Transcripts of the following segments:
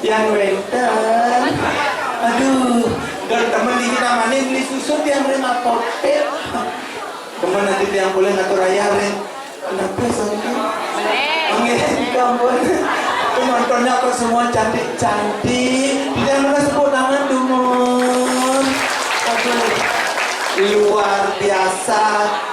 yang wenten. Aduh, dan temen ini namanya beli susu yang terima potet. Temen nanti yang boleh ngatur ayah Ren. Kenapa sampai? Enggak, kampun. Penontonnya kok semua cantik-cantik. Tidak pernah sebut nama Dumon. Aduh, luar biasa.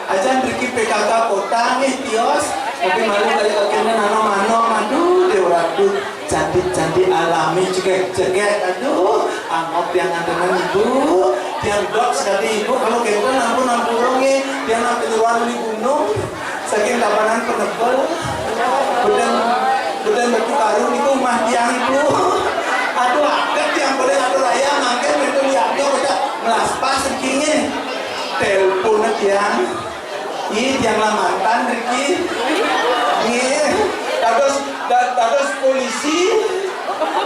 Ajan Riki PKK kota nih Tios. Tapi malu kali akhirnya nano-mano. Aduh, dewaratu cantik-cantik alami cekek-cekek. Aduh, angop yang ngantenan ibu. Yang dok sekali ibu. Kalau kita nampun-nampun rongi. Dia nampun ruang di gunung. Saking kapanan penebel. Kemudian batu karung itu mah tiang ibu. Aduh, agak yang boleh ngatur raya. Mangke itu lihatnya udah melaspas Rikinya. Telepon tiang. Ih, tiang lamatan Riki. Ih, terus polisi.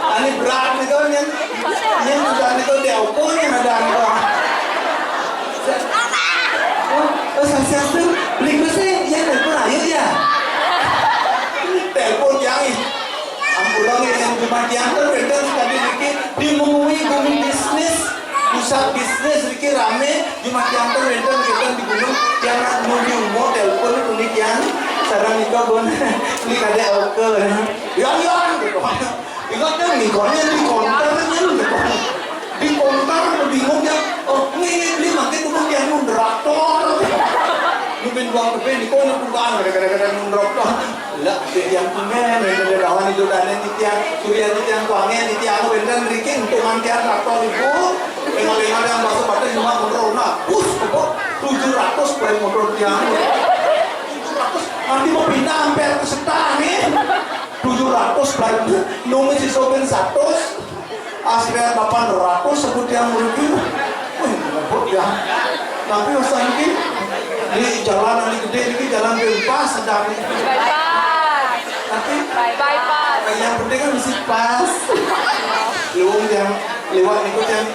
Ani berat itu yang sudah itu diukur yang ada angka. Oh, saya tuh beli sih, ya telepon ayo ya. Telepon yang ambulan yang cuma diantar betul tadi Riki dimungui gunung bisnis, pusat bisnis Riki rame cuma diantar betul kita di gunung yang nunggu umur telepon unik yang sarang nikah bon ini ada oke yang gitu. Ingatnya nikonnya di konternya gitu. Di konter bingung ya. Oh ini beli makin tuh yang nundraktor. Mungkin uang gede di kono bukan kadang-kadang nundraktor. Lah yang punya dari rawan itu dan tiang surya tiang tuangnya tiang beneran Riki untuk mantian traktor ibu. Lengan-lengan yang masuk pada cuma motor nah. Kok 700 per motor tiang. 700 nanti mau pindah hampir ke setang nih. 700 per nunggu si sopir 100. Aslinya 800 sebut yang rugi. Wih, ngebut ya. Tapi masa ini di jalan yang gede ini jalan bebas sedang. Tapi yang penting kan mesti pas. Luang yang lewat ikut yang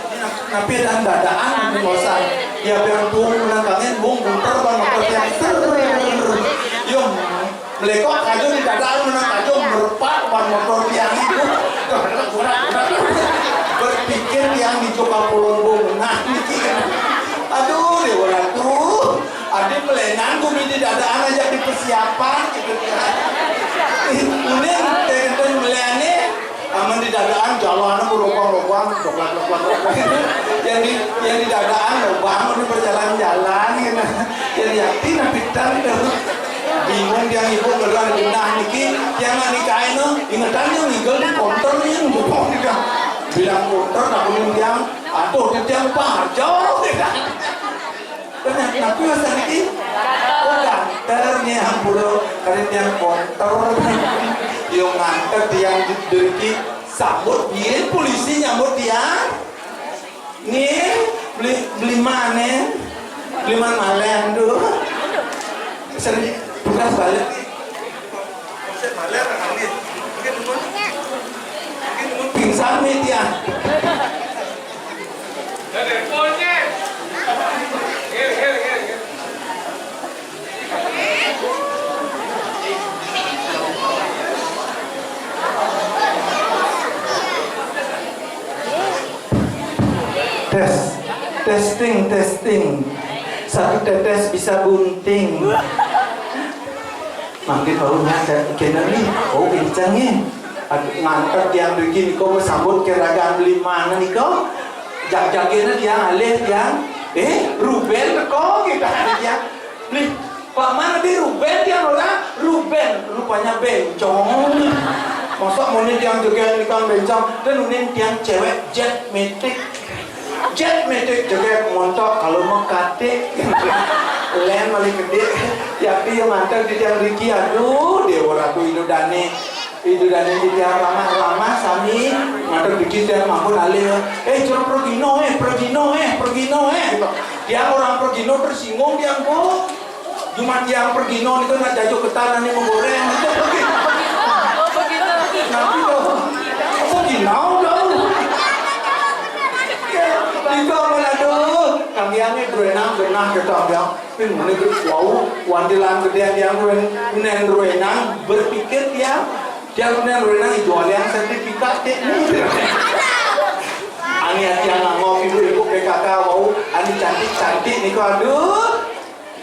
tapi dan dadaan bosan. Ya biar bung menangkangin bung terbang motor yang yum melekok kaju di dadaan menang kaju merpat ban motor yang itu. Berpikir yang di Joka Pulung nah ini aduh dewaratu ada pelenan gue di dadaan aja di persiapan gitu kan ini tenten melene aman di dadaan jalan berlubang-lubang yang di dadaan lubang ini berjalan-jalan gitu yang yakin pintar bingung yang ibu gelar pindah niki yang nikahin ingetannya ngigel di konter nih ngomong juga bilang konter tak belum yang aduh dia lupa jauh tapi masa niki oh ganternya ampun karena yang konter yang nganter yang diberi sambut dia polisi nyambut dia nih beli mana malen dulu sering bukan balik konsep malen angin mungkin pingsan nih dia testing satu tetes bisa bunting makin baunya kena nih oh kencangnya ngantar tiang begini kau bersambut keragaan beli mana nih kau jak-jaknya tiang alih tiang Ruben kok kita dia beli pak mana di Ruben tiang orang Ruben rupanya bencong masa mau nih tiang juga ikan bencong dan unin tiang cewek jet metik juga montok kalau mau kate len paling gede tapi yang mantel di tiang Riki aduh dewa ratu itu dane di tiang lama sami mantel bikin tiang mampun alih jangan pergino tiang orang pergino tersinggung tiang kok cuma tiang pergino itu nak jajuk ketan nih menggoreng itu pergino nanti dong pergino dong itu aduh kamiannya berenang kita bilang ini wow wandilan gede yang berenang berpikir dia Dia punya renang jual yang sertifikat ini. Ani yang ngomong ibu PKK mau, ani cantik nih kok aduh.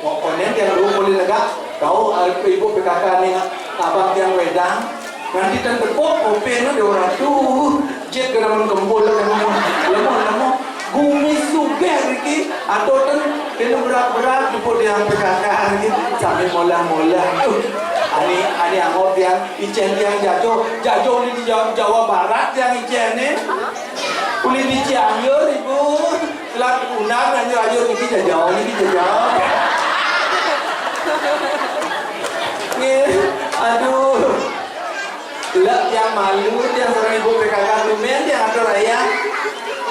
Pokoknya yang dulu boleh lega, kau ibu PKK nih abang yang wedang. Nanti kan tepuk open ada orang tuh, jet kena menggembul lemo. Gumi suge Riki, atau kan kena berat tepuk dia PKK gitu sampai mola. Ani anggap yang Icen yang Jajo ini di Jawa Barat yang Icen ini kulit di Cianjur ibu selat undang ayo ini Jajo aduh gelap yang malu yang seorang ibu PKK lumen yang ada raya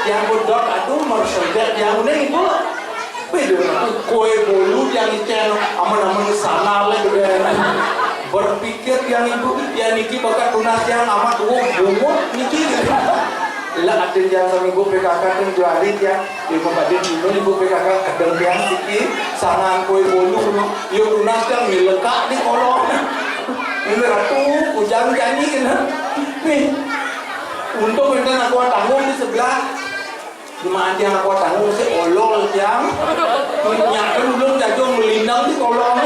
yang budok aduh mersodet yang udah ibu kue bolu yang Icen aman-aman sana lagi berpikir yang ibu ya niki bakal tunas yang amat bungut niki gitu lah ada yang sama ibu PKK kan jualin ya ibu kadin dulu ibu PKK kadang yang siki sangan kue bolu yuk tunas yang milekak di kolong ini ratu ujang janji kan nih untuk minta aku tanggung di sebelah cuma yang aku tanggung si olol yang nyakan belum jago melindang di kolong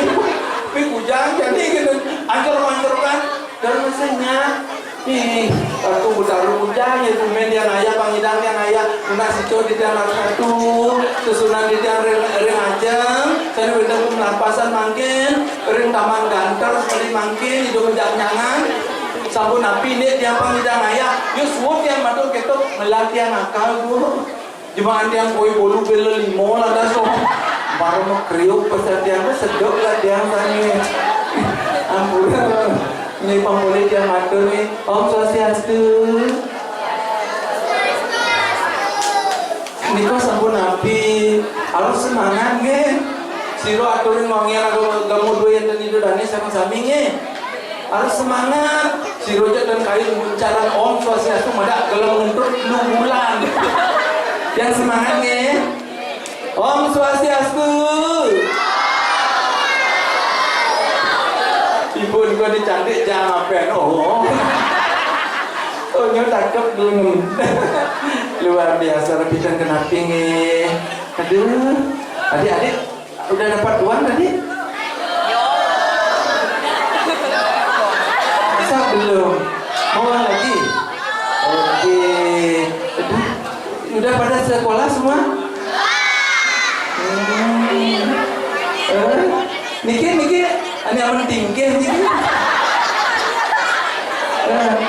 tapi ujang jadi gitu ancur kan dan mesinnya nih aku butaru ujang itu men yang ayah pangidang yang ayah nasi cowok di dalam satu susunan di dalam ring ajeng saya udah melampasan mangkin ring taman gantar sekali mangkin hidup jangan sabun api ini yang pangidang ayah yus wuk yang matul ketuk melatih yang akal bu jemaah yang koi bolu bela limo lah dah so baru mau kriuk persediaan sedok lah dia tanya ampun ini pemulih dia matur nih Om Swastiastu ini kok sampun api harus semangat nge siro aturin ngomongnya kamu dua yang tadi dudane sama-sama nge harus semangat siro dan kayu muncalan Om Swastiastu madak kalau mengentur lu bulan yang semangat nge Om Swastiastu. Ibu juga dicantik jangan pen. Oh nyok cakep dulu. Luar biasa repitan kenapa nih? Aduh, adik-adik udah dapat uang tadi? Masa belum? Mau lagi? Oke. Udah pada sekolah semua? Niki, ini aman tinggi niki.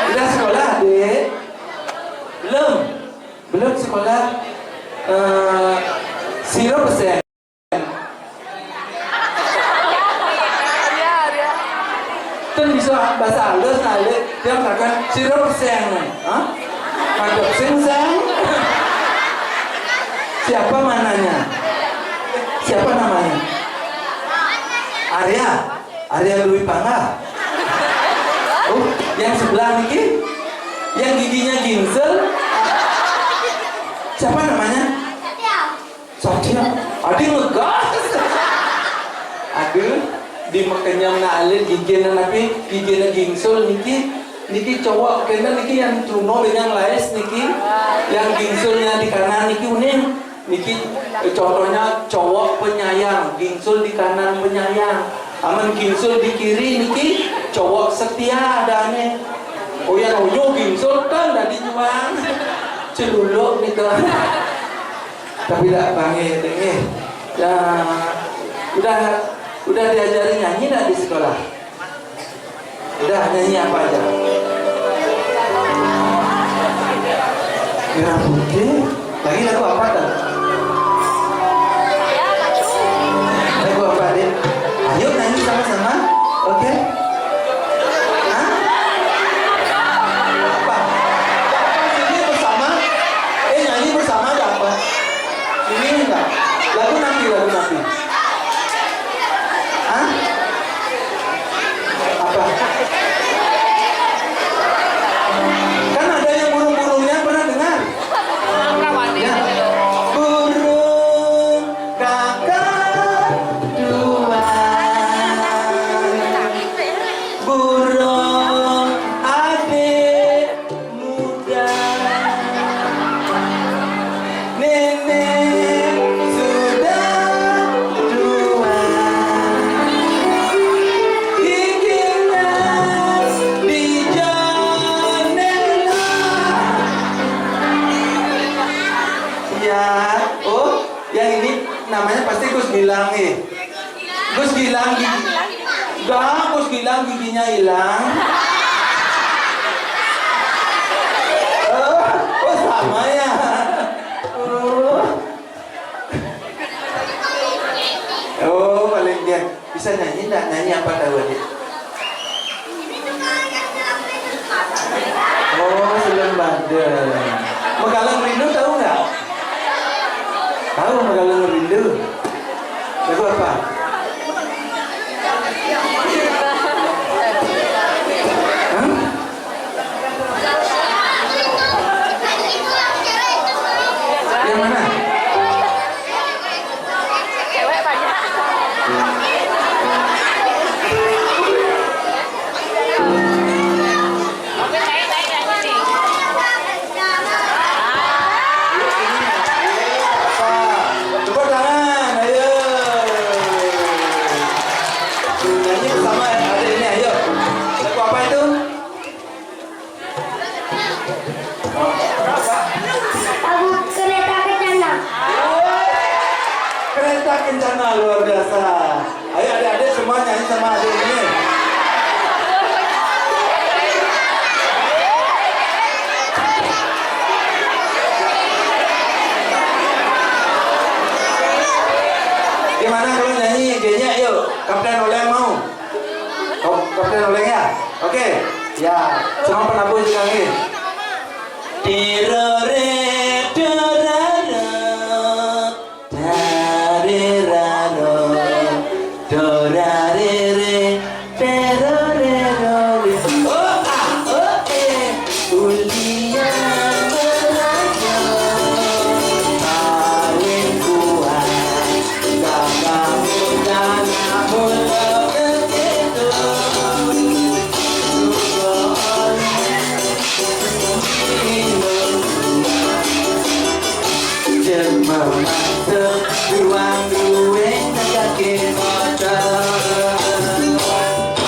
Udah sekolah dek? Belum sekolah. 0%. Kan bisa bahasa halus nalik dia mengatakan 0%. Hah? Ada sing-sing. Siapa mananya? Siapa namanya? Arya Dwi Pangga. Oh, yang sebelah niki, yang giginya ginsel. Siapa namanya? Satya. Aduh ngegas. Aduh, di makanya mengalir giginya nabi, giginya ginsel niki cowok kena niki yang truno dengan laes niki, yang ginselnya di kanan niki uning. Niki contohnya cowok penyayang, gingsul di kanan penyayang, aman gingsul di kiri niki cowok setia adanya. Oh ya uyo gingsul kan tadi juang celuluk nih kan. Tapi tak banget deh. Ya udah diajari nyanyi dah di sekolah. Udah nyanyi apa aja? Merah putih. Lagi lagu apa kan? Ayo nyanyi sama-sama, oke? Hah? Apa? Sini bersama? Nyanyi bersama ada apa? Ini enggak? Lagu nanti. Hah? Apa? hilang gigi. Gak, hilang giginya hilang. Oh sama ya. Oh paling dia bisa nyanyi enggak? Nyanyi apa tahu dia? Oh Selam Badan. Megalang Rindu tahu nggak? Tahu Megalang Rindu? Lagu apa? Yang mana? Tepuk tangan, ayo. Nyanyi bersama adik ini, ayo. Lagu apa itu? Lagu Kereta Kencana. Kereta Kencana luar biasa. Ayo adik-adik semua nyanyi sama adik ini. Gimana kalau nyanyi G-nya yuk. Kapten Oleng mau? Oh, Kapten Oleng ya? Oke. Ya, semua penabuh juga nih. Tirore doraro dariraro dorarere terorerore. Oh ah oh ulian meraja paling kuat kakak muda namun begitu memasuk ruang dueng kaki motor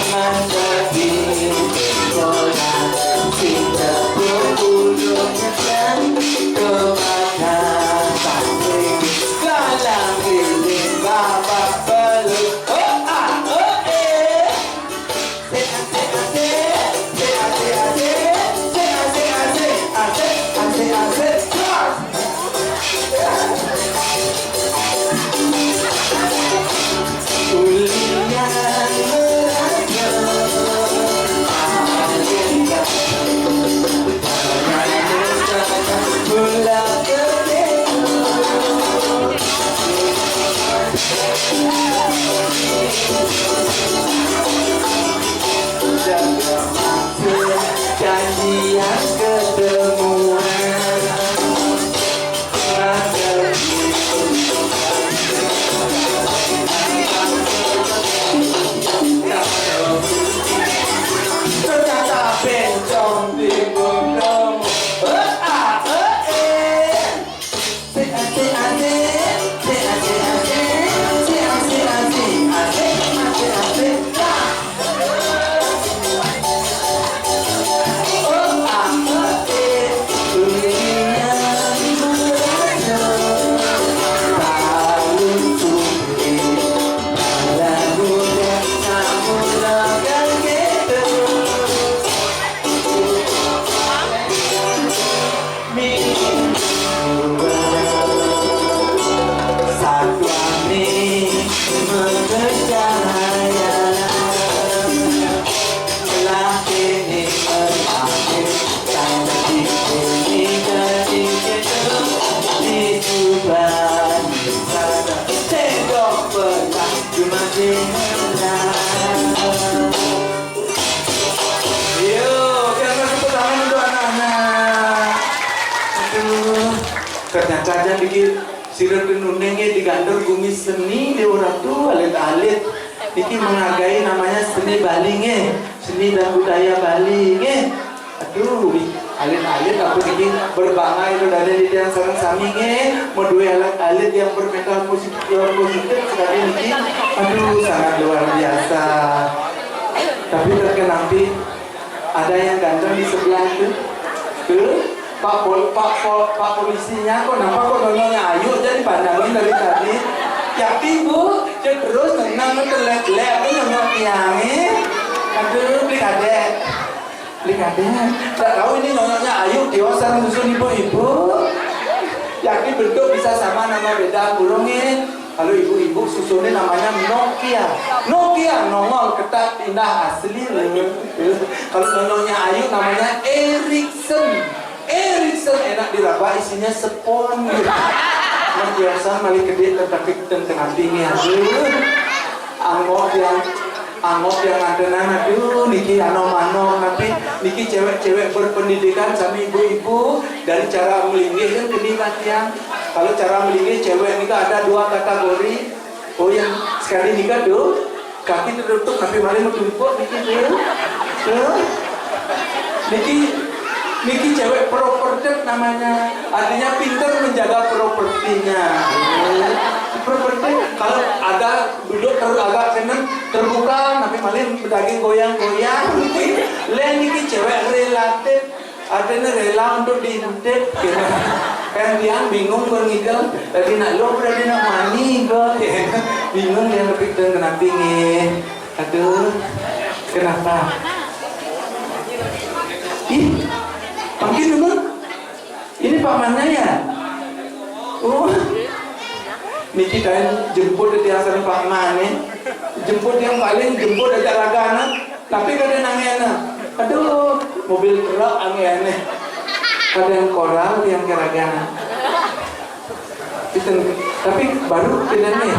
menjadi bola cinta bulunya dan kepada pasti kalang pilih bapak peluk oh ah oh janjian ketemuan ternyata bencong di gunung kadang-kadang dikit sirap nunengnya digandor gumi seni di orang tuh alit-alit iki menghargai namanya seni Bali seni dan budaya Bali aduh alit-alit aku dikit berbangga itu dari di yang sarang sami mau dua alit yang bermetal positif sekali ini aduh sangat luar biasa tapi terkenampi ada yang ganteng di sebelah itu Pak polisinya kok nampak kok nontonnya ayu jadi pandangin dari tadi Yakin bu, terus nang telek-telek itu nang tiangnya. Aduh, beli kadek. Tak tahu ini nyonya Ayu dewasa menyusun ibu-ibu. Yakin bentuk bisa sama nama beda burungnya. Kalau ibu-ibu susunnya namanya Nokia nongol ketat indah asli. Kalau nyonya Ayu namanya Ericsson enak diraba isinya spon. Mas biasa malah gede tetapi tengah tinggi anggot yang ada aduh niki ano-mano tapi niki cewek-cewek berpendidikan sama ibu-ibu dari cara melinggih kan gini yang kalau cara melinggih cewek nika ada 2 kategori. Oh yang sekali nika tuh kaki tertutup tapi malah menumpuk niki cewek properti namanya, artinya pintar menjaga propertinya. Properti kalau ada duduk agak terbuka, tapi malah daging goyang-goyang. Lain niki cewek relatif, artinya rela untuk diintip. Kan dia bingung berngigel, tadi nak lo berarti nak mani, bingung dia lebih dan kena pingin. Aduh, kenapa? Mungkin dulu ini pamannya ya. Oh, niki dan jemput di tiasan Pak Mane, jemput yang paling jemput aja ragana, tapi kadang aneh-aneh. Aduh, mobil truk aneh-aneh. Kadang koral yang keragana. Tapi baru pindahannya.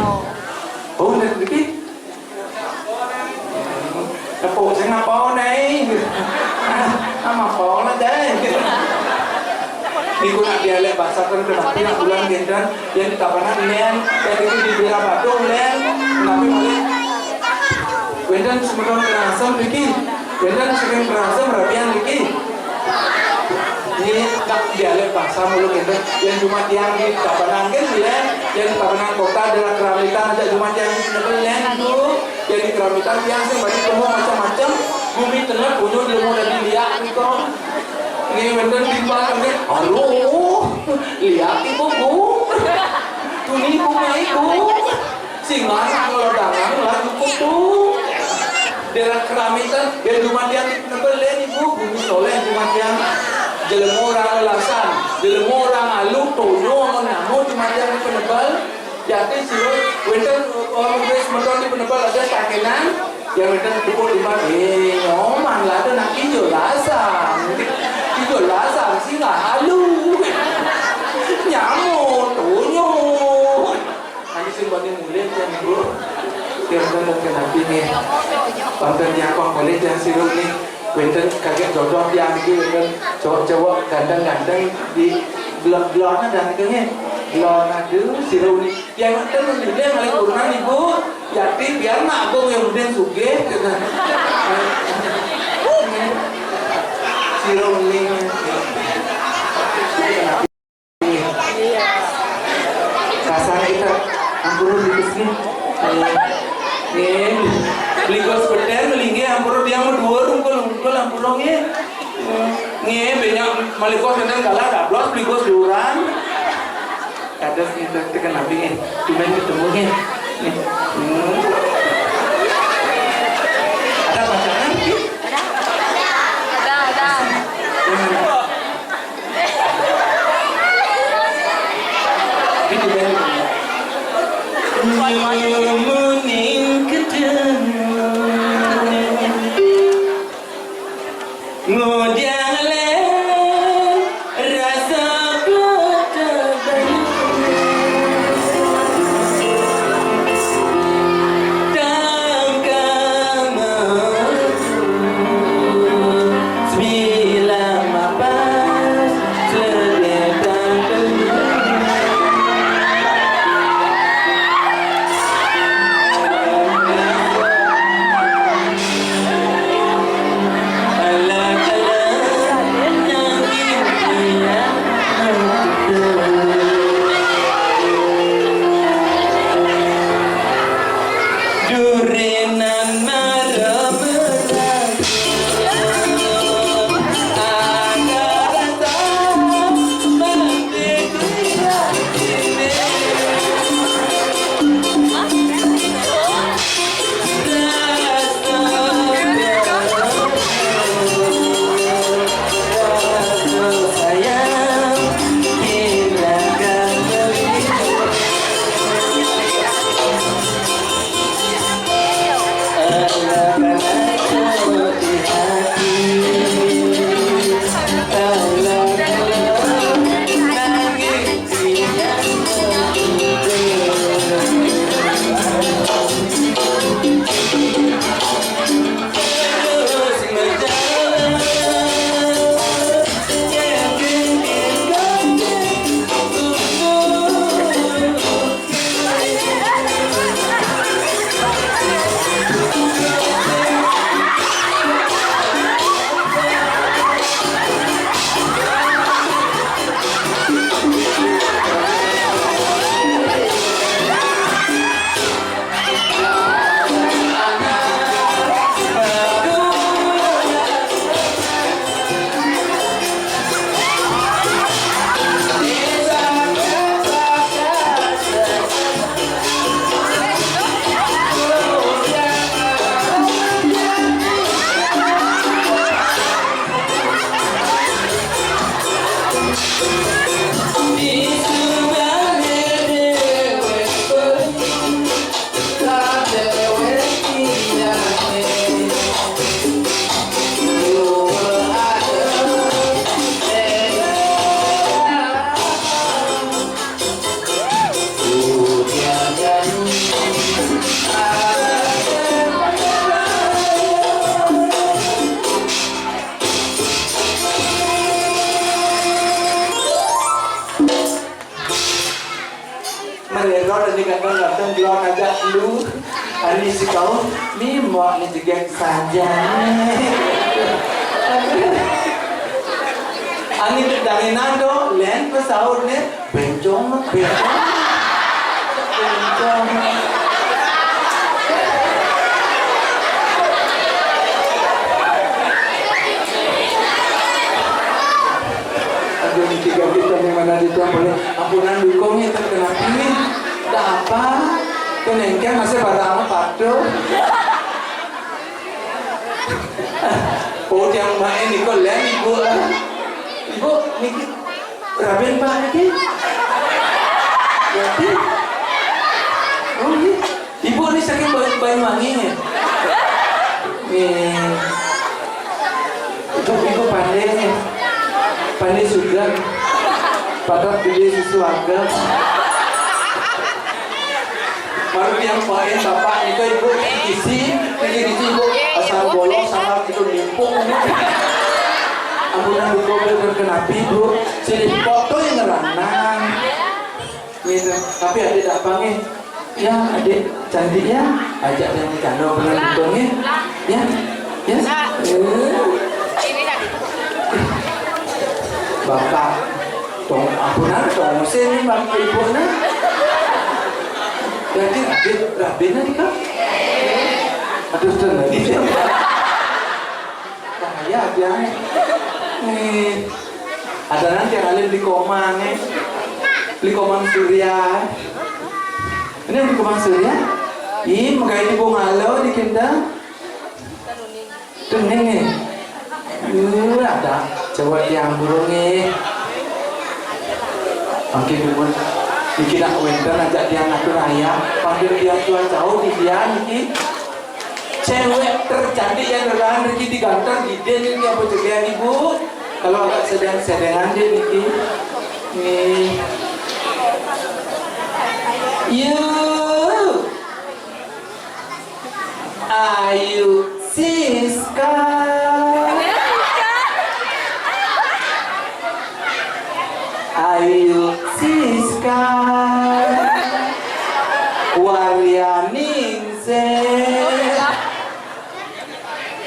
Oh, nanti. Apa saya ngapau nih? Sama pola deh. Niku nak dialek bahasa kenapa nak bulan gendran yang di Tabanan len, yang itu di Bira Badung len, tapi malah gendran semeton kerasam lagi, gendran sering kerasam rapian lagi. Ini tak dialek bahasa mulu gendran yang cuma tiang di Tabanan kan len, yang di Tabanan kota adalah keramitan aja cuma tiang di len dulu, yang di keramitan tiang sih banyak temu macam-macam. Bumi tengah punya dia mau dari lihat ni kau. Ni benar timbang ni. Halo, lihat ibu bu. Tuni bu mai bu. Singa kalau dangan lah cukup tu. Dalam keramitan dia cuma dia nebel ibu. Bumi soleh cuma dia. Dalam orang alasan, dalam orang alu tono namu cuma dia penebal. Jadi sih, winter orang Inggris mentor di penebal ada sakinan. Yang mereka dukung di mana? Nyoman lah tu nak hijau lasam sih nggak halu, nyamuk, tunyo. Nanti sih buatnya mulai jangan dulu. Dia kan mungkin nanti nih, bantuan yang kau boleh jangan sirup nih. Winter kaget jodoh yang itu kan cowok-cowok ganteng-ganteng di blok-bloknya dan kayaknya blok aduh sirup nih. Yang itu mulai malah kurang ibu. Jadi biar nak aku yang mungkin suge, siruling, kasar kita, ampun di sini, beli kos peter, melinggi ampun dia mau 2 rungkul ampurongnya, banyak malikos yang kalah dablos beli kos diuran, ada kita tekan nabi cuma ketemunya. Ada pasangan? Ada. Ini mening kedeng ngodiang le rasa ketegang. kadang-kadang belum agak lu. Hari si kau ni mau ni juga saja. Ani dari nado len pesawat ni bencong. Aduh ni tiga kita ni mana di tuan boleh ampunan dukungnya terkena ini. Dah apa? Kenengkang masih barang padu. Oh yang main ni kau len ibu. Ibu ni raben pak ni. Jadi, oh ni ibu ni sakit Banyuwangi ni. Ibu pandai juga. Padahal dia sesuatu. Baru yang main bapak itu ibu isi ibu asal bolong sama itu limpung. Ampunan ibu terkena ibu, sini foto yang ngeranang. Gitu. Tapi adik tak panggil. Ya adik cantik ya, ajak yang kano pernah ditunggu ya, ya. Bapak, tong ampunan tong sini bapak ibu na. Jadi adik raben ni kau. Aduh tenang dia. Bahaya dia. Ada nanti kalian di koma nih. Beli komang surya. Ini beli komang surya. Ih, makanya di bungalau di kita. Tuning nih. Ada coba yang burung nih. Makin dulu. Bikin aku winter ajak dia ngatur raya. Panggil dia tua jauh di dia nih. Cewek tercantik yang nerahan Riki di kantor di dia nih apa juga ibu. Kalau agak sedang-sedangan dia nih. Nih. You, Ayu Siska, Ayu Siska, Waryaningse.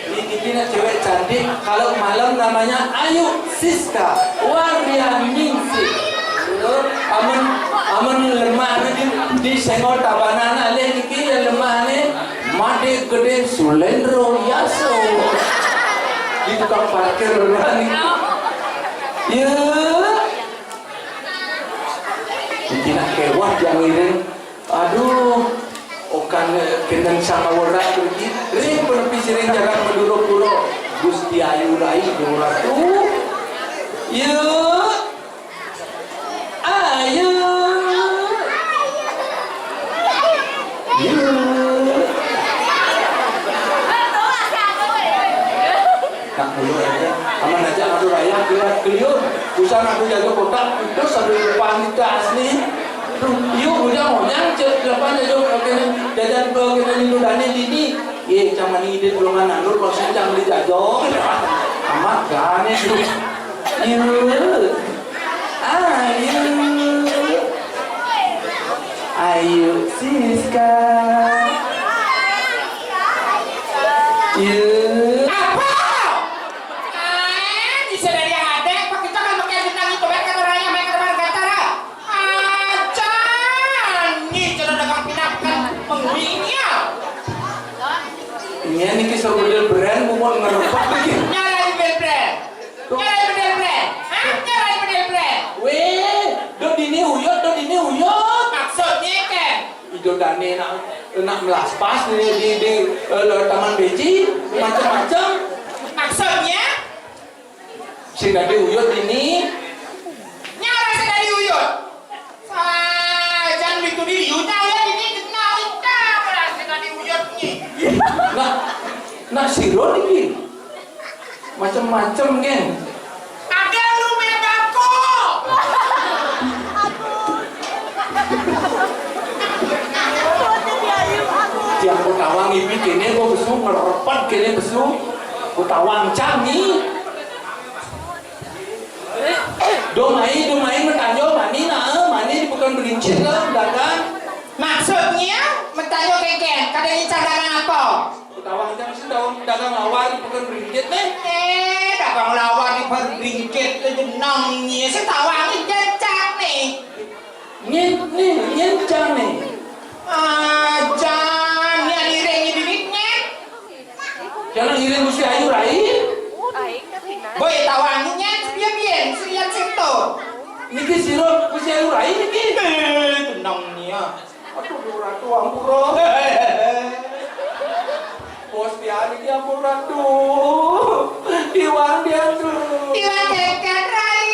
Ini cewek cantik. Kalau malam namanya Ayu Siska, Waryaningse. Aman lemah di sengol tabanan ale niki lemah ne made gede sulendro yaso di tukang parkir ni ya tidak kewah yang ini aduh okan kendang sama warak pergi ring penepi sering jaga penduduk-penduduk Gusti Ayu Rai dorat ya ayo tak dulu aja aman aja ngadu raya keliur usah ngadu jaga kotak itu sambil depan kita asli yuk udah ngonyang depan jajan ke kita nilu dani dini ye caman ide belum nandur kalau sedang beli jajo amat gane yuk Ayu Siska. Apa? Bisa dari yang ada, Pak kita kan pakai bintang itu, mereka orangnya mereka teman kata. Acan, nih sudah dagang pinapkan penguingnya. Ini nih kisah model brand, mau ngerepak lagi. Nyalain model brand, nyalain model brand, nyalain model brand. Weh, do dini uyot. Maksudnya kan? Ido dani nak melaspas di taman beji macam-macam. Maksudnya? Si dadi uyot ini. Nyala si dadi uyot. Jangan itu di uyot ya ini kenal kita malah si dadi uyot ni. Nak siro ni. Macam-macam kan. Ada lu megaku. Tiang Kutawang ibi kene gua besu ngerepat kene besu Kutawang canggih. Domai mentanyo mani bukan berincin lah dagang. Maksudnya kadang ini dagang apa? Tawang jangan sih dagang lawar bukan ringgit nih. Dagang lawar di beringkit itu jenangnya. Saya tawangin jejak nih. Nyencang nih. Jangan iringi bibitnya. Jangan ngirim Gusti Ayu Rai. Boy tawanginnya biar serian situ. Niki siro Gusti Ayu Rai niki. Jenangnya. Aduh ratu ampuro. Bos dia niki ampun ratu. Iwan dia tuh. Iwan dekat Rai.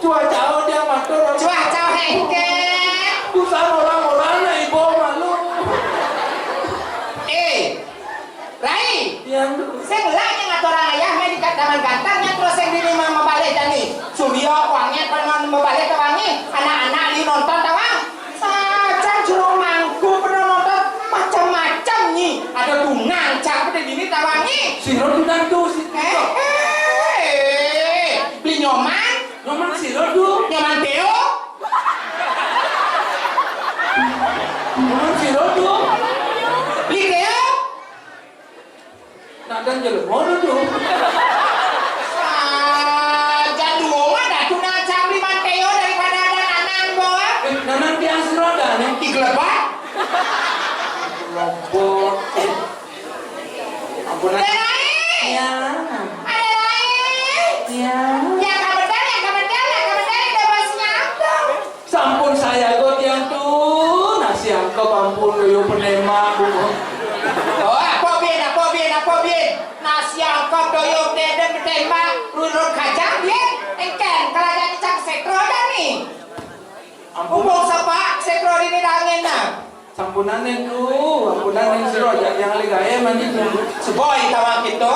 Cuaca dia matur. Cuaca hengket. Usaha orang-orang na ibu malu. Rai. Yang Saya gelaknya ngatur orang ayah main di taman gantangnya terus yang diri mau membalik tadi. Suryo wangi pengen membalik ke wangi. Anak-anak li nonton tawang. Saja jero mangku pernah nonton macam-macam nih. Ada bungang cak pada dini tawangi. siro tunang tuh si. Beli nyoman. Nomor siro tuh. Nyoman Teo. Nomor siro tuh. Beli Teo. Nadang jalan mono tuh. Saja dua ada tunang cak beli Teo daripada ada nanang bawa. Nanang tiang siro ada nih. Di gelebat. Lombok. Ampun. Ada lain. Ya. Ada lain. Ya. Yang kamedal udah bosnya aku. Sampun saya got yang tuh nasi angkep ampun doyo penema bu. Oh, apa bien? Nasi angkop doyok deden bertembak, lurut kacang bien. Engken, kerajaan cak sekro dah nih. Ampun. Umum sepak sekro ini dangin nah. Sampunan tuh, ampunan yang siro yang ali gaya mandi tuh. Seboy tawang gitu.